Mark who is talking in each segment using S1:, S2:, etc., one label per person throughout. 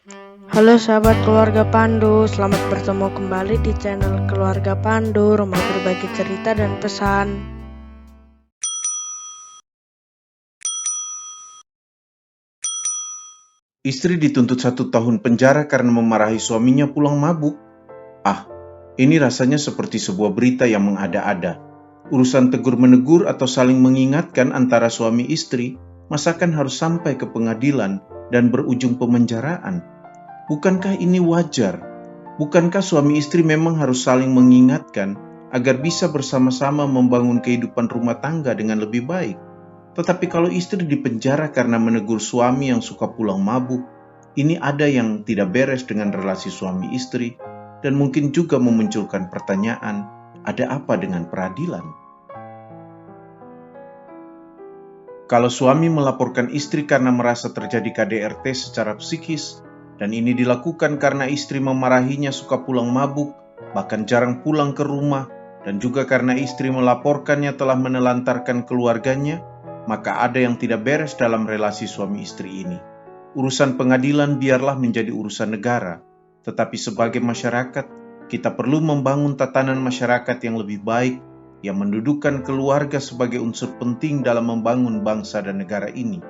S1: Halo sahabat keluarga Pandu, selamat bertemu kembali di channel Keluarga Pandu, rumah berbagi cerita dan pesan.
S2: Istri dituntut 1 tahun penjara karena memarahi suaminya pulang mabuk. Ini rasanya seperti sebuah berita yang mengada-ada. Urusan tegur-menegur atau saling mengingatkan antara suami istri, masakan harus sampai ke pengadilan dan berujung pemenjaraan? Bukankah ini wajar? Bukankah suami istri memang harus saling mengingatkan agar bisa bersama-sama membangun kehidupan rumah tangga dengan lebih baik? Tetapi kalau istri dipenjara karena menegur suami yang suka pulang mabuk, ini ada yang tidak beres dengan relasi suami istri dan mungkin juga memunculkan pertanyaan, ada apa dengan peradilan? Kalau suami melaporkan istri karena merasa terjadi KDRT secara psikis, dan ini dilakukan karena istri memarahinya suka pulang mabuk, bahkan jarang pulang ke rumah, dan juga karena istri melaporkannya telah menelantarkan keluarganya, maka ada yang tidak beres dalam relasi suami istri ini. Urusan pengadilan biarlah menjadi urusan negara, tetapi sebagai masyarakat, kita perlu membangun tatanan masyarakat yang lebih baik, yang mendudukkan keluarga sebagai unsur penting dalam membangun bangsa dan negara ini.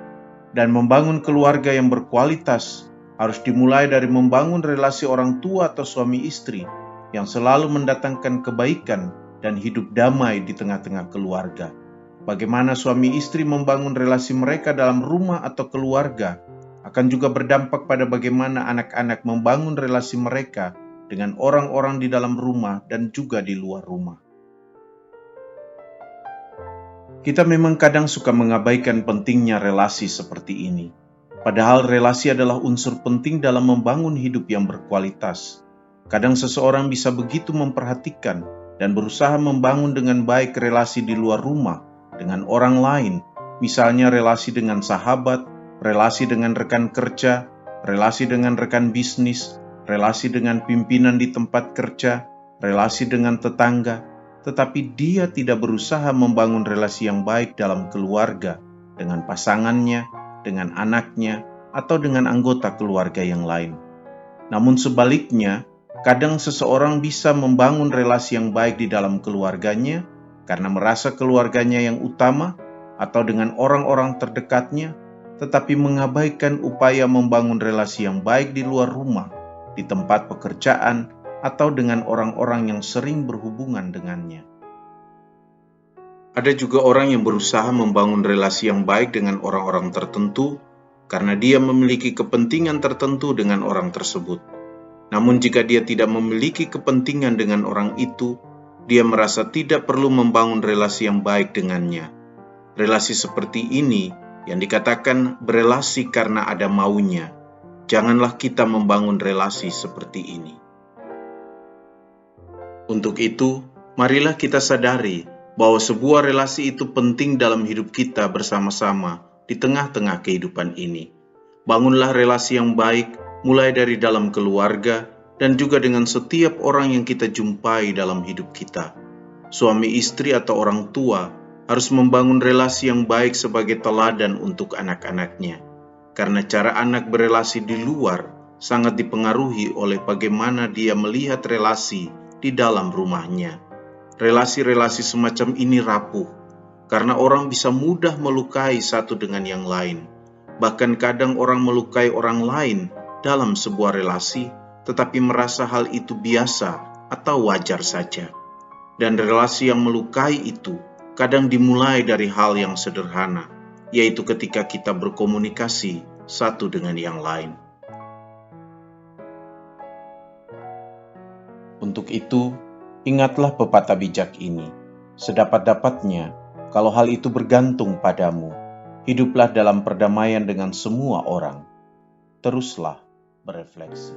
S2: Dan membangun keluarga yang berkualitas harus dimulai dari membangun relasi orang tua atau suami istri yang selalu mendatangkan kebaikan dan hidup damai di tengah-tengah keluarga. Bagaimana suami istri membangun relasi mereka dalam rumah atau keluarga akan juga berdampak pada bagaimana anak-anak membangun relasi mereka dengan orang-orang di dalam rumah dan juga di luar rumah. Kita memang kadang suka mengabaikan pentingnya relasi seperti ini. Padahal relasi adalah unsur penting dalam membangun hidup yang berkualitas. Kadang seseorang bisa begitu memperhatikan dan berusaha membangun dengan baik relasi di luar rumah dengan orang lain, misalnya relasi dengan sahabat, relasi dengan rekan kerja, relasi dengan rekan bisnis, relasi dengan pimpinan di tempat kerja, relasi dengan tetangga, tetapi dia tidak berusaha membangun relasi yang baik dalam keluarga, dengan pasangannya, dengan anaknya, atau dengan anggota keluarga yang lain. Namun sebaliknya, kadang seseorang bisa membangun relasi yang baik di dalam keluarganya karena merasa keluarganya yang utama atau dengan orang-orang terdekatnya, tetapi mengabaikan upaya membangun relasi yang baik di luar rumah, di tempat pekerjaan, atau dengan orang-orang yang sering berhubungan dengannya. Ada juga orang yang berusaha membangun relasi yang baik dengan orang-orang tertentu karena dia memiliki kepentingan tertentu dengan orang tersebut. Namun jika dia tidak memiliki kepentingan dengan orang itu, dia merasa tidak perlu membangun relasi yang baik dengannya. Relasi seperti ini yang dikatakan berelasi karena ada maunya. Janganlah kita membangun relasi seperti ini. Untuk itu, marilah kita sadari bahwa sebuah relasi itu penting dalam hidup kita bersama-sama di tengah-tengah kehidupan ini. Bangunlah relasi yang baik mulai dari dalam keluarga dan juga dengan setiap orang yang kita jumpai dalam hidup kita. Suami istri atau orang tua harus membangun relasi yang baik sebagai teladan untuk anak-anaknya. Karena cara anak berelasi di luar sangat dipengaruhi oleh bagaimana dia melihat relasi di dalam rumahnya. Relasi-relasi semacam ini rapuh, karena orang bisa mudah melukai satu dengan yang lain. Bahkan kadang orang melukai orang lain dalam sebuah relasi, tetapi merasa hal itu biasa atau wajar saja. Dan relasi yang melukai itu kadang dimulai dari hal yang sederhana, yaitu ketika kita berkomunikasi satu dengan yang lain. Untuk itu, ingatlah pepatah bijak ini. Sedapat-dapatnya, kalau hal itu bergantung padamu, hiduplah dalam perdamaian dengan semua orang. Teruslah berefleksi.